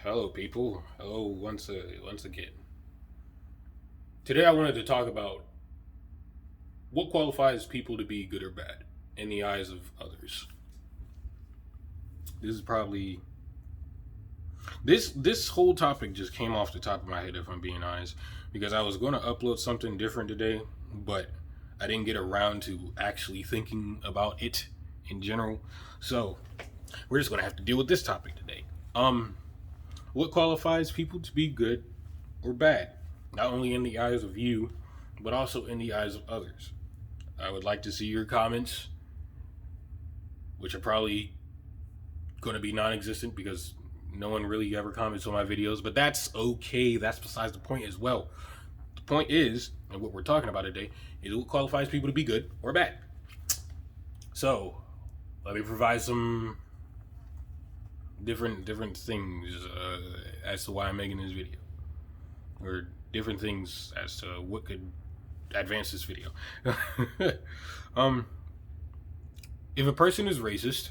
Hello, people. Hello, once again. Today, I wanted to talk about what qualifies people to be good or bad in the eyes of others. This is probably this whole topic just came off the top of my head, if I'm being honest, because I was going to upload something different today, but I didn't get around to actually thinking about it in general. So we're just going to have to deal with this topic today. What qualifies people to be good or bad, not only in the eyes of you, but also in the eyes of others? I would like to see your comments, which are probably going to be non existent because no one really ever comments on my videos, but that's okay. That's besides the point as well. The point is, and what we're talking about today, is what qualifies people to be good or bad. So, let me provide some different things as to why I'm making this video, or different things as to what could advance this video. um, if a person is racist,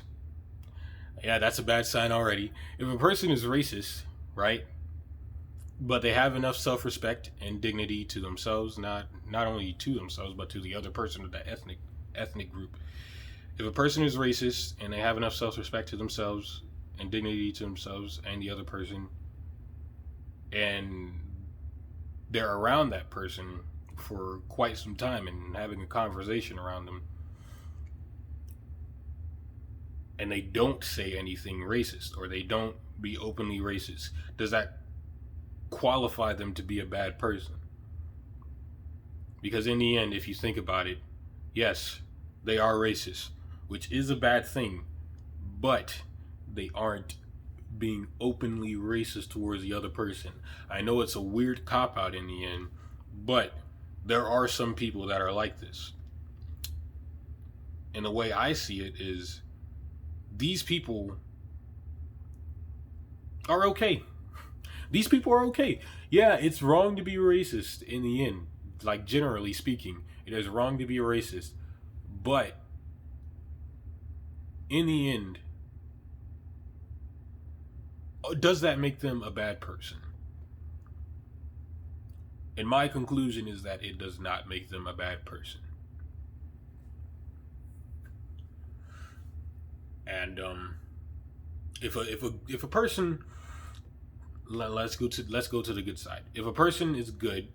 yeah, that's a bad sign already. If a person is racist, right, but they have enough self-respect and dignity to themselves, not only to themselves but to the other person of that ethnic group. If a person is racist and they have enough self-respect to themselves and dignity to themselves and the other person, and they're around that person for quite some time and having a conversation around them, and they don't say anything racist or they don't be openly racist, does that qualify them to be a bad person? Because in the end, if you think about it, yes, they are racist, which is a bad thing, but they aren't being openly racist towards the other person. I know it's a weird cop out in the end, but there are some people that are like this. And the way I see it is, these people are okay. These people are okay. Yeah, it's wrong to be racist in the end. Like, generally speaking, it is wrong to be racist. But in the end, does that make them a bad person? And my conclusion is that it does not make them a bad person. And if a person, let's go to the good side. If a person is good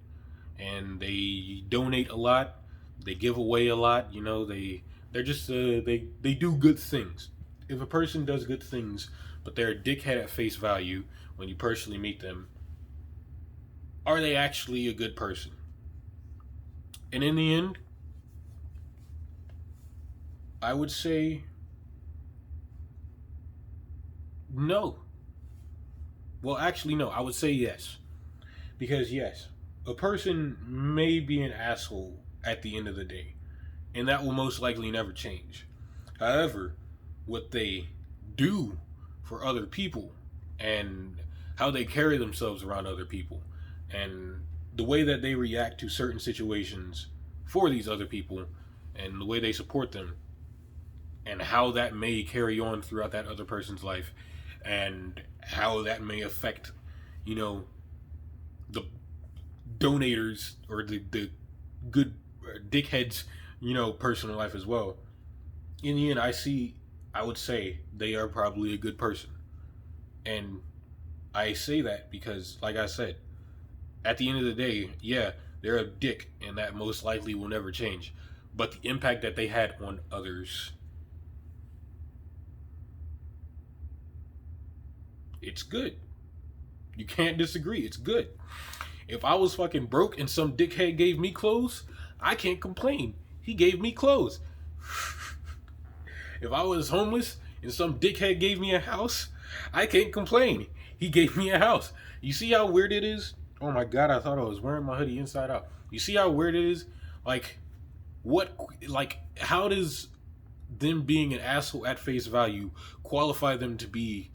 and they donate a lot, they give away a lot, they're just they do good things. If a person does good things, but they're a dickhead at face value when you personally meet them, are they actually a good person? And in the end, I would say no. Well, actually, no. I would say yes. Because, yes, a person may be an asshole at the end of the day, and that will most likely never change. However, what they do for other people and how they carry themselves around other people and the way that they react to certain situations for these other people and the way they support them and how that may carry on throughout that other person's life and how that may affect, the donators or the good dickheads, personal life as well. In the end, I would say they are probably a good person. And I say that because, like I said, at the end of the day, yeah, they're a dick, and that most likely will never change. But the impact that they had on others, it's good. You can't disagree. It's good. If I was fucking broke and some dickhead gave me clothes, I can't complain. He gave me clothes. If I was homeless and some dickhead gave me a house, I can't complain. He gave me a house. You see how weird it is? Oh my god, I thought I was wearing my hoodie inside out. You see how weird it is? Like, how does them being an asshole at face value qualify them to be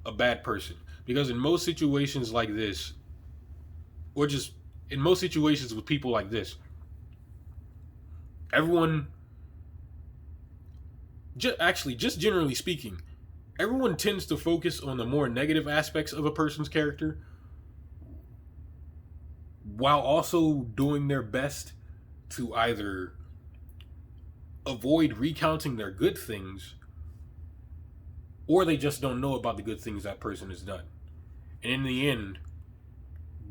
a bad person? Because in most situations like this, or just in most situations with people like this, everyone, just generally speaking, everyone tends to focus on the more negative aspects of a person's character while also doing their best to either avoid recounting their good things, or they just don't know about the good things that person has done. And in the end,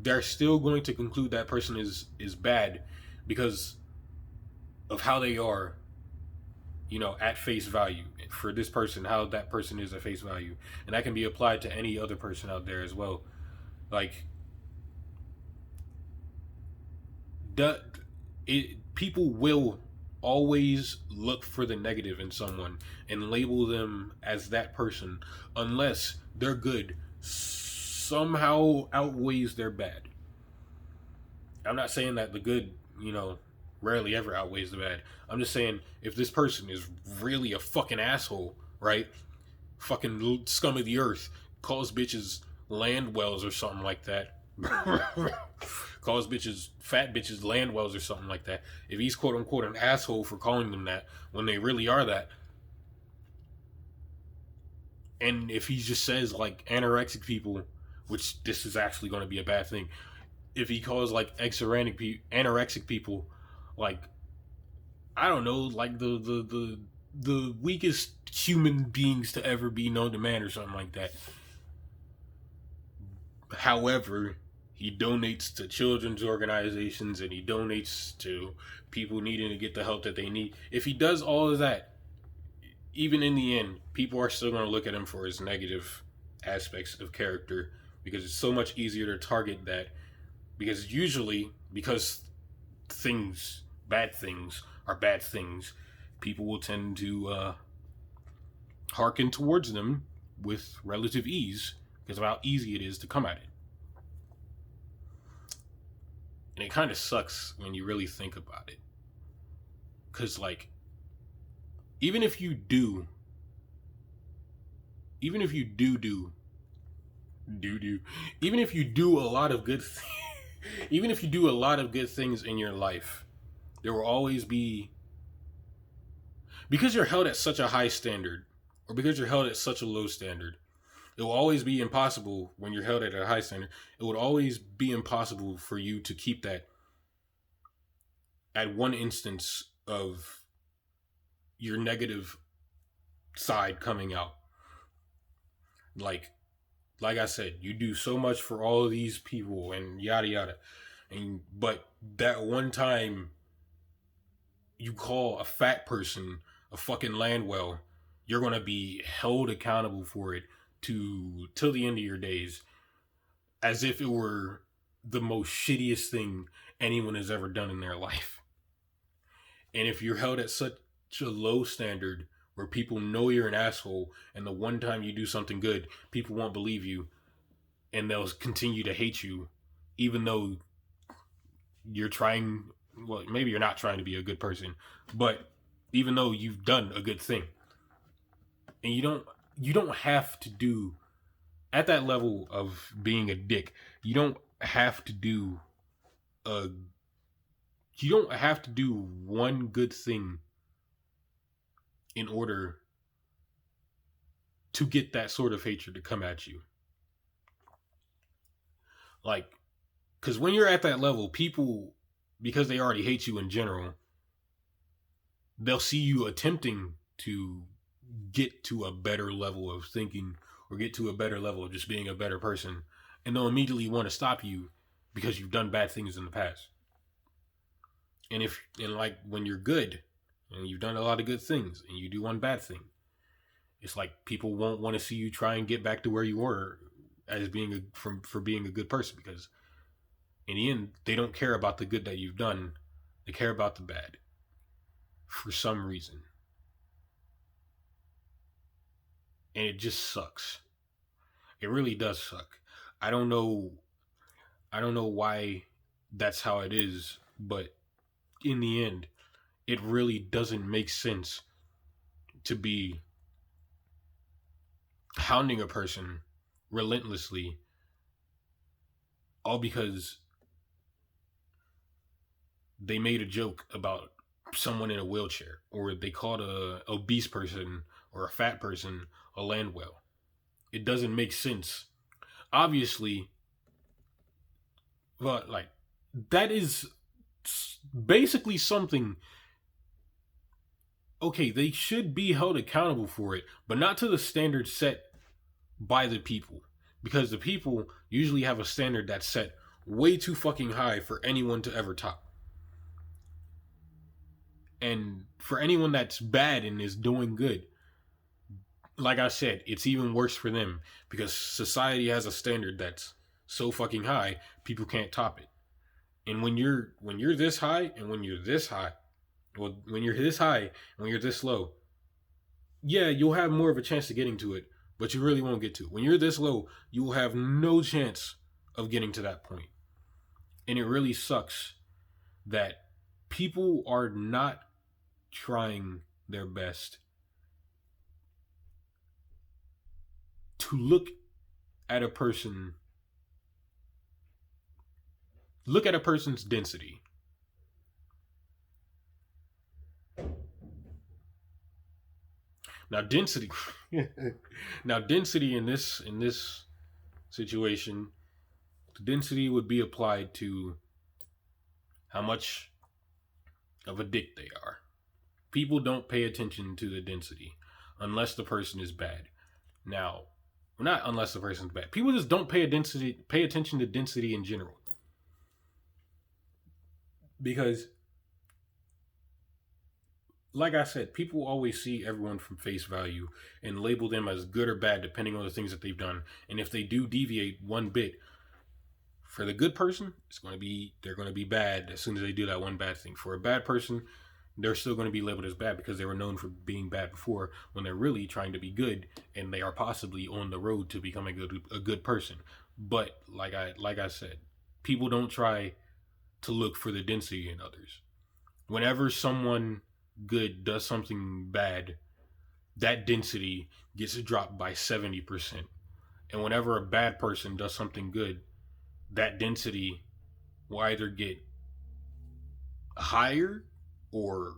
they're still going to conclude that person is bad because of how they are, at face value. For this person, how that person is at face value. And that can be applied to any other person out there as well. Like, people will always look for the negative in someone and label them as that person unless their good somehow outweighs their bad. I'm not saying that the good, rarely ever outweighs the bad. I'm just saying if this person is really a fucking asshole, right? Fucking scum of the earth, calls bitches land wells or something like that. Calls bitches fat bitches land wells or something like that. If he's quote unquote an asshole for calling them that when they really are that, and if he just says like anorexic people, which this is actually going to be a bad thing, if he calls like anorexic people, like, I don't know, like the weakest human beings to ever be known to man or something like that. However, he donates to children's organizations and he donates to people needing to get the help that they need. If he does all of that, even in the end, people are still going to look at him for his negative aspects of character because it's so much easier to target that. Because usually, because bad things are bad things, people will tend to hearken towards them with relative ease because of how easy it is to come at it. And it kind of sucks when you really think about it. Because, like, even if you do even if you do a lot of good even if you do a lot of good things in your life, there will always be, because you're held at such a high standard or because you're held at such a low standard, it will always be impossible. When you're held at a high standard, it would always be impossible for you to keep that at one instance of your negative side coming out. Like I said, you do so much for all of these people and yada yada. But that one time you call a fat person a fucking landwell, you're going to be held accountable for it till the end of your days, as if it were the most shittiest thing anyone has ever done in their life. And if you're held at such a low standard where people know you're an asshole, and the one time you do something good, people won't believe you, and they'll continue to hate you, even though you're trying, well, maybe you're not trying to be a good person, but even though you've done a good thing. And you don't have to do, at that level of being a dick, you don't have to do one good thing in order to get that sort of hatred to come at you. Like, because when you're at that level, people, because they already hate you in general, they'll see you attempting to get to a better level of thinking or get to a better level of just being a better person, and they'll immediately want to stop you because you've done bad things in the past. And like when you're good and you've done a lot of good things and you do one bad thing, it's like people won't want to see you try and get back to where you were as being for being a good person, because in the end they don't care about the good that you've done, they care about the bad for some reason. And it just sucks. It really does suck. I don't know why that's how it is, but in the end, it really doesn't make sense to be hounding a person relentlessly all because they made a joke about someone in a wheelchair, or they called a obese person or a fat person a landwell. It doesn't make sense. Obviously, but like that is basically something. Okay, they should be held accountable for it, but not to the standard set by the people, because the people usually have a standard that's set way too fucking high for anyone to ever top. And for anyone that's bad and is doing good, like I said, it's even worse for them because society has a standard that's so fucking high, people can't top it. And when you're this high and when you're this high, well, when you're this high and when you're this low, yeah, you'll have more of a chance of getting to it, but you really won't get to it. When you're this low, you will have no chance of getting to that point. And it really sucks that people are not trying their best to at a person look at a person's density. Now density now density in this situation, the density would be applied to how much of a dick they are. People don't pay attention to the density unless the person is bad. Now, not unless the person's bad. People just don't pay attention to density in general. Because like I said, people always see everyone from face value and label them as good or bad depending on the things that they've done. And if they do deviate one bit, for the good person, they're going to be bad as soon as they do that one bad thing. For a bad person, they're still going to be labeled as bad because they were known for being bad before, when they're really trying to be good and they are possibly on the road to becoming a good person. But like I said, people don't try to look for the density in others. Whenever someone good does something bad, that density gets dropped by 70%. And whenever a bad person does something good, that density will either get higher or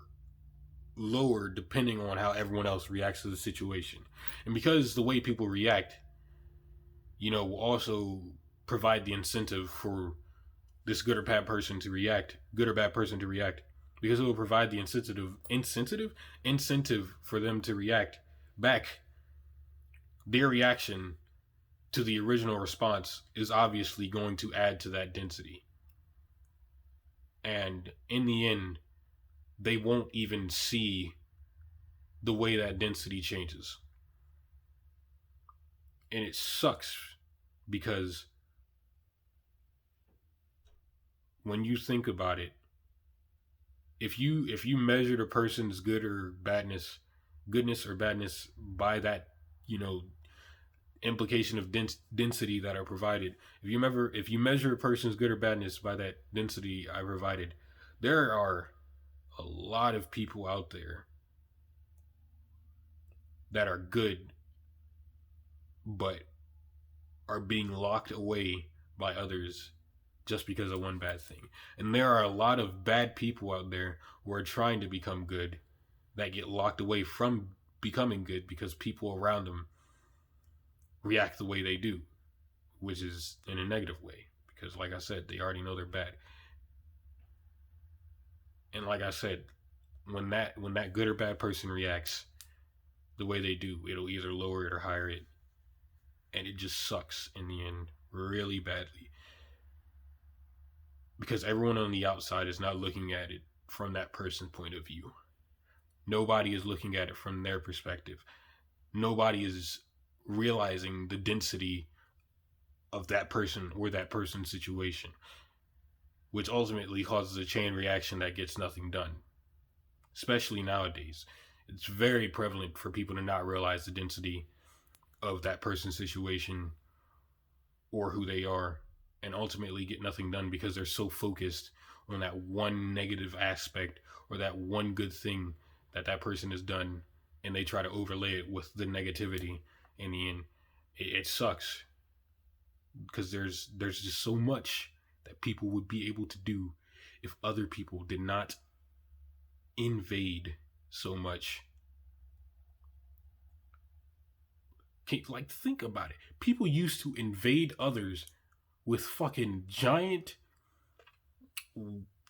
lower depending on how everyone else reacts to the situation. And because the way people react, will also provide the incentive for this good or bad person to react, because it will provide the incentive for them to react back. Their reaction to the original response is obviously going to add to that density. And in the end, they won't even see the way that density changes. And it sucks because when you think about it, if you measured a person's goodness or badness by that, implication of density that are provided. If you measure a person's good or badness by that density I provided, there are a lot of people out there that are good but are being locked away by others just because of one bad thing. And there are a lot of bad people out there who are trying to become good that get locked away from becoming good because people around them react the way they do, which is in a negative way. Because like I said, they already know they're bad. And like I said, when that good or bad person reacts the way they do, it'll either lower it or higher it. And it just sucks in the end really badly. Because everyone on the outside is not looking at it from that person's point of view. Nobody is looking at it from their perspective. Nobody is realizing the density of that person or that person's situation, which ultimately causes a chain reaction that gets nothing done. Especially nowadays, it's very prevalent for people to not realize the density of that person's situation or who they are, and ultimately get nothing done because they're so focused on that one negative aspect or that one good thing that person has done, and they try to overlay it with the negativity. In the end, it sucks because there's just so much that people would be able to do if other people did not invade so much. Like, think about it. People used to invade others with fucking giant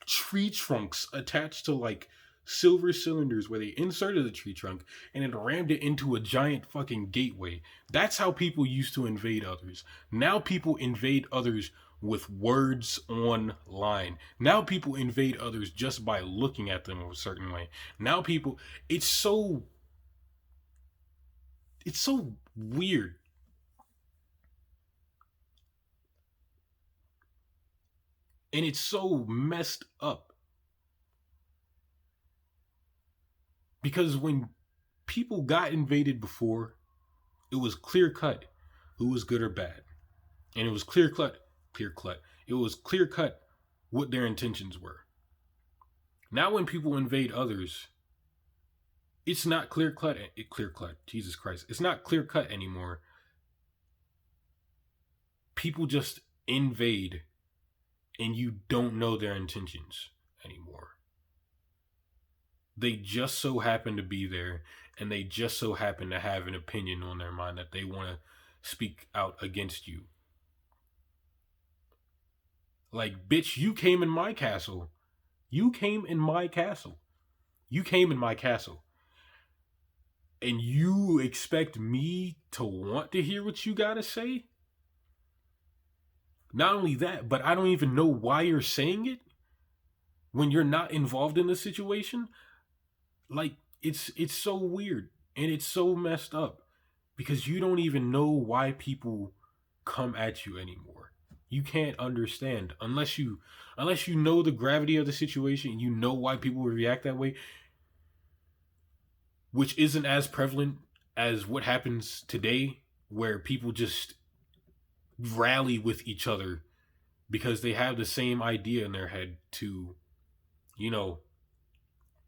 tree trunks attached to like silver cylinders where they inserted the tree trunk and it rammed it into a giant fucking gateway. That's how people used to invade others. Now people invade others with words online. Now people invade others just by looking at them a certain way. Now people, it's so weird. And it's so messed up because when people got invaded before, it was clear cut who was good or bad. And it was clear cut. It was clear cut what their intentions were. Now when people invade others, it's not clear cut. Jesus Christ. It's not clear cut anymore. People just invade and you don't know their intentions anymore. They just so happen to be there and they just so happen to have an opinion on their mind that they want to speak out against you. Like, bitch, you came in my castle. You came in my castle. You came in my castle. And you expect me to want to hear what you gotta say? Not only that, but I don't even know why you're saying it when you're not involved in the situation. Like, it's so weird and it's so messed up because you don't even know why people come at you anymore. You can't understand unless you know the gravity of the situation, you know why people would react that way, which isn't as prevalent as what happens today where people just rally with each other because they have the same idea in their head to,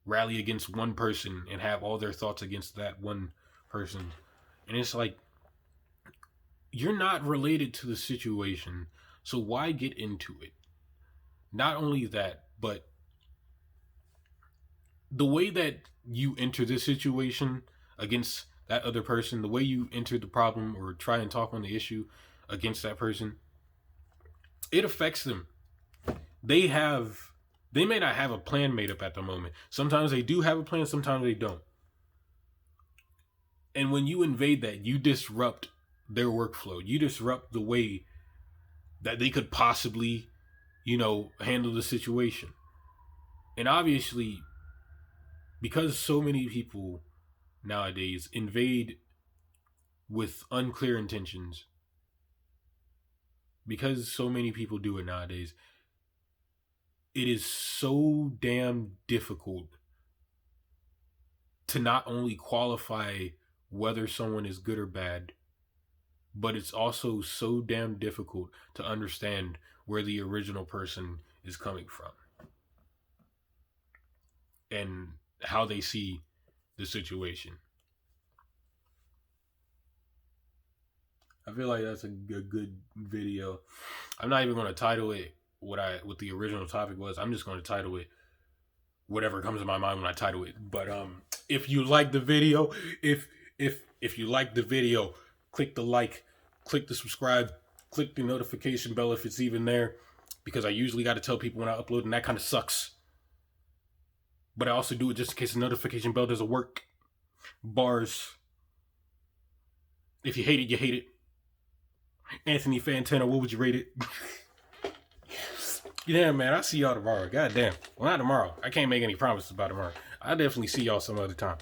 rally against one person and have all their thoughts against that one person. And it's like, you're not related to the situation, so why get into it? Not only that, but the way that you enter this situation against that other person, the way you enter the problem or try and talk on the issue against that person, it affects them. They may not have a plan made up at the moment. Sometimes they do have a plan, sometimes they don't. And when you invade that, you disrupt their workflow. You disrupt the way that they could possibly, handle the situation. And obviously, because so many people nowadays invade with unclear intentions, because so many people do it nowadays, it is so damn difficult to not only qualify whether someone is good or bad, but it's also so damn difficult to understand where the original person is coming from and how they see the situation. I feel like that's a good video. I'm not even going to title it what the original topic was. I'm just going to title it whatever comes to my mind when I title it. But if you like the video, if you like the video, click the like, click the subscribe, click the notification bell if it's even there, because I usually got to tell people when I upload, and that kind of sucks. But I also do it just in case the notification bell doesn't work. Bars. If you hate it, you hate it. Anthony Fantano, what would you rate it? Yeah, man, I'll see y'all tomorrow. God damn. Well, not tomorrow. I can't make any promises about tomorrow. I'll definitely see y'all some other time.